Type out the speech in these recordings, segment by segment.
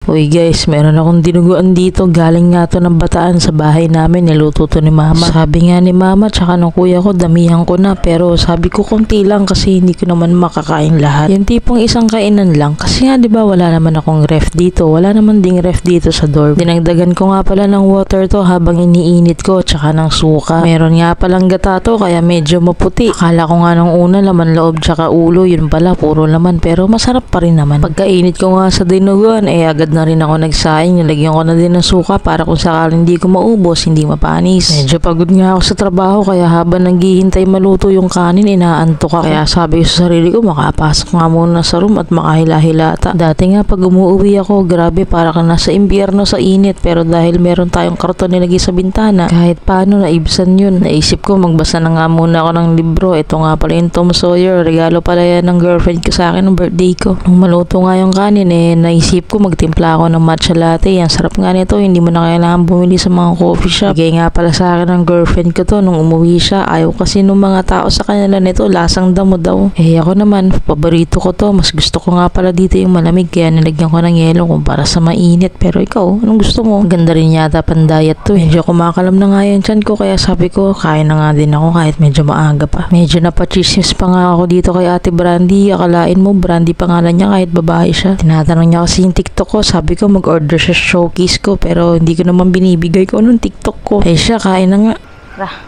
Uy guys, meron akong dinuguan dito. Galing nga to ng Bataan sa bahay namin. Niluto to ni mama. Sabi nga ni mama tsaka ng kuya ko, damihan ko na. Pero sabi ko konti lang kasi hindi ko naman makakain lahat. Yung tipong isang kainan lang. Kasi nga diba wala naman akong ref dito. Wala naman ding ref dito sa dorm. Dinagdagan ko nga pala ng water to habang iniinit ko tsaka ng suka. Meron nga palang gata to kaya medyo maputi. Akala ko nga nung una laman loob tsaka ulo. Yun pala puro laman pero masarap pa rin naman. Pagkainit ko nga sa dinuguan agad na rin ako nagsayang. Nilagyan ko na din ng suka para kung sakaling hindi ko maubos, hindi mapanis. Medyo pagod nga ako sa trabaho kaya habang naghihintay maluto yung kanin, inaantok ako. Kaya sabi ko sa sarili ko, makapasok nga muna sa room at makahila-hilata. Dati nga pag umuwi ako, grabe para ka nasa impyerno sa init. Pero dahil meron tayong karton nilagay sa bintana, kahit paano naibsan yun. Naisip ko magbasa na nga muna ako ng libro. Ito nga pala yung Tom Sawyer. Regalo pala yan ng girlfriend ko sa akin ng birthday ko. Nung maluto nga yung kanin naisip ko magtimpla ako ng matcha latte. Ang sarap nga nito, hindi mo na kailangan bumili sa mga coffee shop. Bigay nga pala sa akin ng girlfriend ko to nung umuwi siya. Ayaw kasi nung mga tao sa kanila nito, lasang damo daw. Ako naman, paborito ko to. Mas gusto ko nga pala dito yung malamig kaya nilagyan ko ng yelo kumpara sa mainit. Pero ikaw, anong gusto mo? Ganda rin yata pan diet to. Medyo kumakalam na nga yung tiyan ko kaya sabi ko, kain na nga din ako kahit medyo maaga pa. Medyo napachismis pa nga ako dito kay Ate Brandy. Akalain mo, Brandy pangalan niya kahit babae siya. Tinatanong niya kasi yung TikTok ko. Sabi ko mag-order siya showcase ko pero hindi ko naman binibigay ko anong TikTok ko. Siya, kain na nga.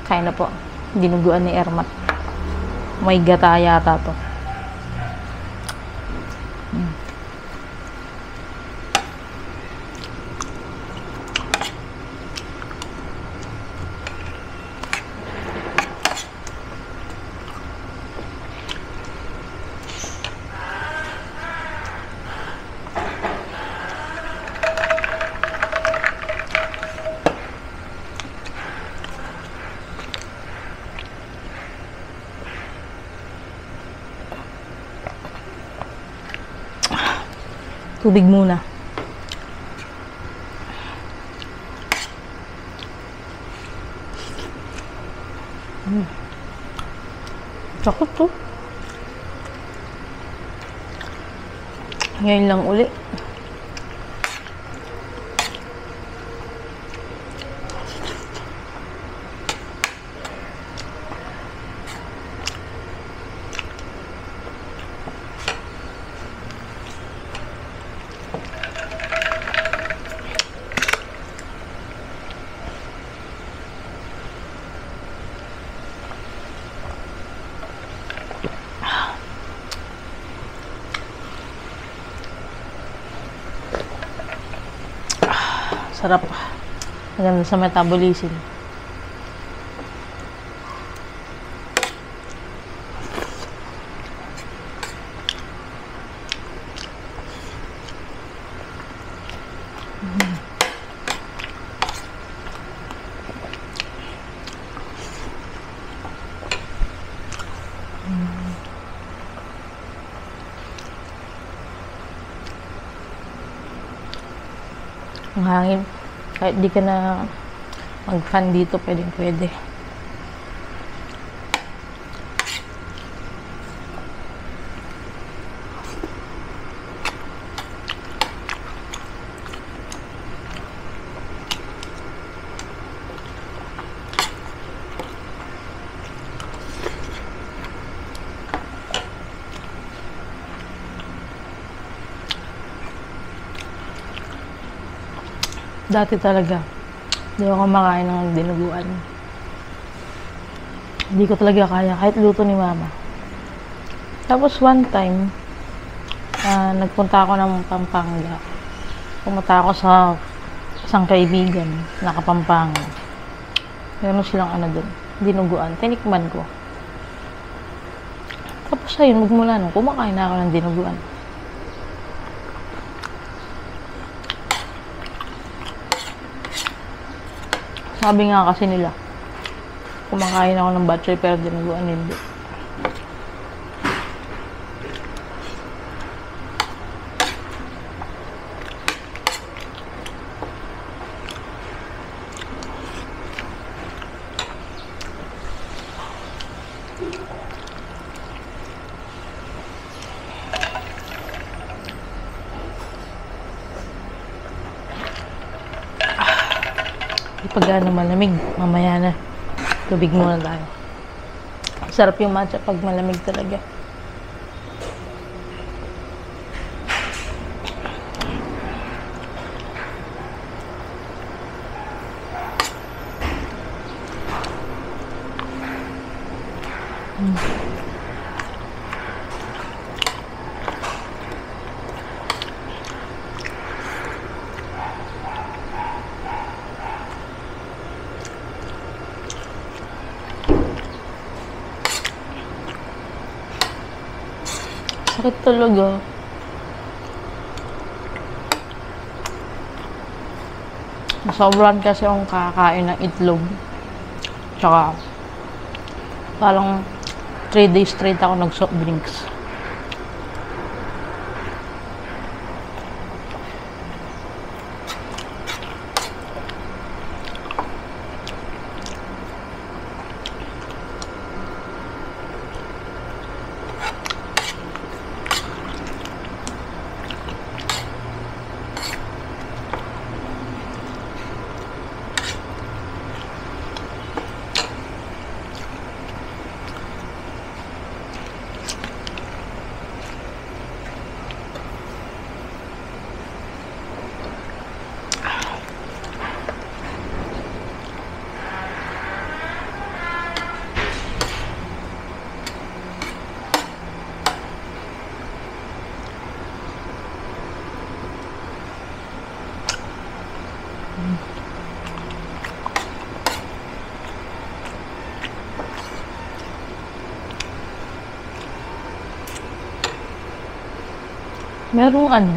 Kain na po. Dinuguan ni Ermat. May gata yata to. Tubig muna. Sakot to. Ngayon lang uli. Sarap. Maganda sa metabolism. Ang hangin. Kahit di ka na mag-fan dito, pwede. Dati talaga, hindi ako kumakain ng dinuguan. Hindi ko talaga kaya, kahit luto ni mama. Tapos one time, nagpunta ako ng Pampanga. Pumunta ako sa isang kaibigan, naka-Pampanga. Meron silang doon, dinuguan. Tinikman ko. Tapos ayun, magmula nung kumakain na ako ng dinuguan. Sabi nga kasi nila, kumakain ako ng batchoy pero dinuguan hindi. Pag malamig, mamaya na. Tubig muna tayo. Sarap yung matcha pag malamig talaga. Sakit talaga. Sobrang kasi akong kakain ng itlog. Tsaka, parang 3 days straight ako nag-soft drinks. Merong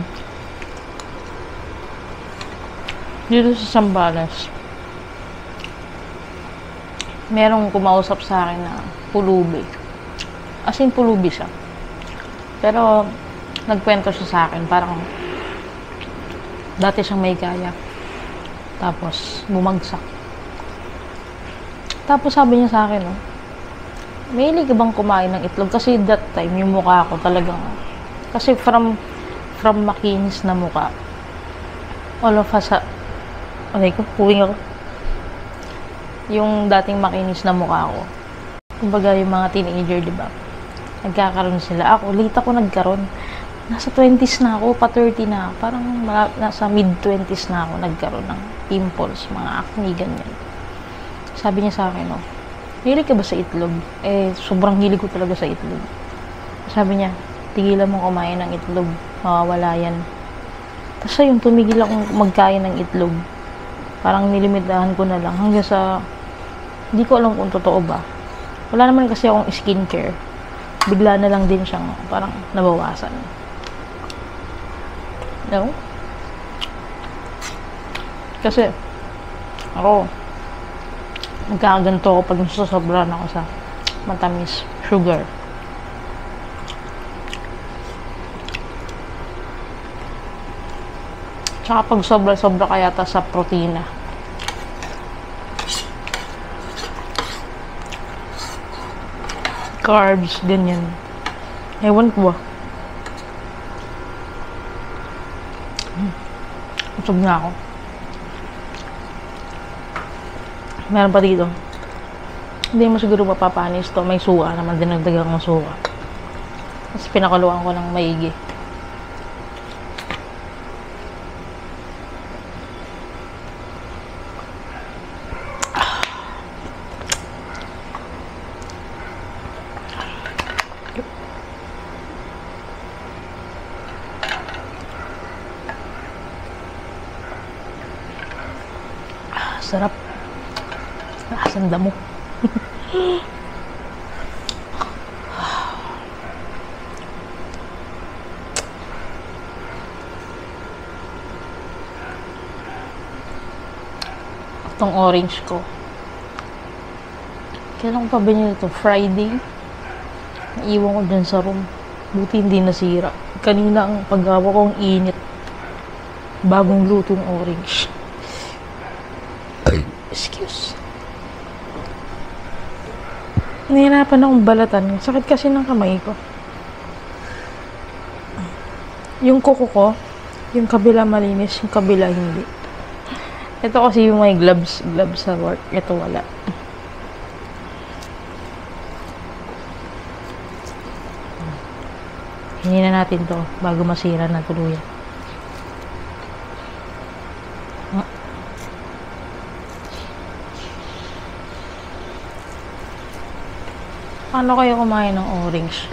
dito sa Zambales, merong kumausap sa akin na pulubi. As in, pulubi siya. Pero, nagkwento siya sa akin, parang dati siyang may kaya. Tapos, bumagsak. Tapos, sabi niya sa akin, mahilig ka bang kumain ng itlog? Kasi that time, yung mukha ko talagang, kasi from makinis na mukha, all of us, okay ko, puwing ako. Yung dating makinis na mukha ko. Kumbaga yung mga teenager, di ba? Nagkakaroon sila. Ako, late ako nagkaroon. Nasa 20s na ako, pa 30 na ako. Parang nasa mid-20s na ako nagkaroon ng pimples, mga acne, ganyan. Sabi niya sa akin, hilig ka ba sa itlog? Sobrang hilig ko talaga sa itlog. Sabi niya, tigilan mo kumain ng itlog, mawawala yan. Tapos yung tumigil akong magkain ng itlog. Parang nilimitahan ko na lang hanggang sa, hindi ko alam kung totoo ba. Wala naman kasi akong skincare. Bigla na lang din siyang parang nabawasan. No? Kasi, ako, nagkakaganto ako pag nasusobran ako sa matamis, sugar. Tsaka pag sobra-sobra kaya sa protina. Carbs, ganyan. Ewan ko ba. Usog na ako. Meron pa dito. Hindi mo siguro mapapanis to. May suka naman. Dinagdagan ko suka. Tapos pinakuluan ko ng maigi. Sarap. Lasang damo. Itong orange ko. Kailan ko pa ba nyo ito? Friday. Naiwan ko dyan sa room. Buti hindi nasira. Kanina ang paggawa ko ang init. Bagong lutong orange. Excuse. Nahirapan akong balatan. Sakit kasi ng kamay ko. Yung kuko ko, yung kabila malinis, yung kabila hindi. Ito kasi yung may gloves sa work. Ito wala. Hingin na natin to bago masira na tuluyan. Paano kayo kumain ng orange?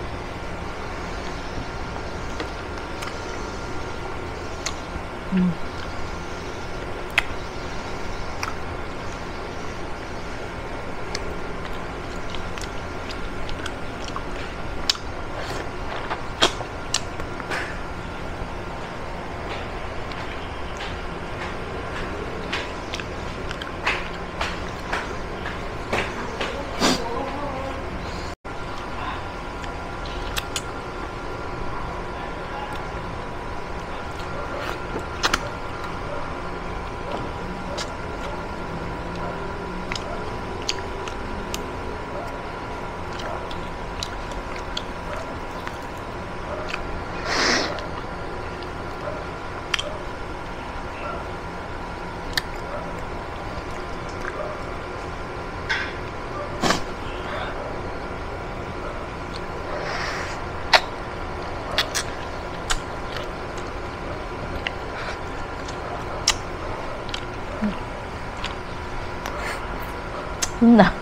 Na.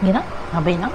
Gina, habay na.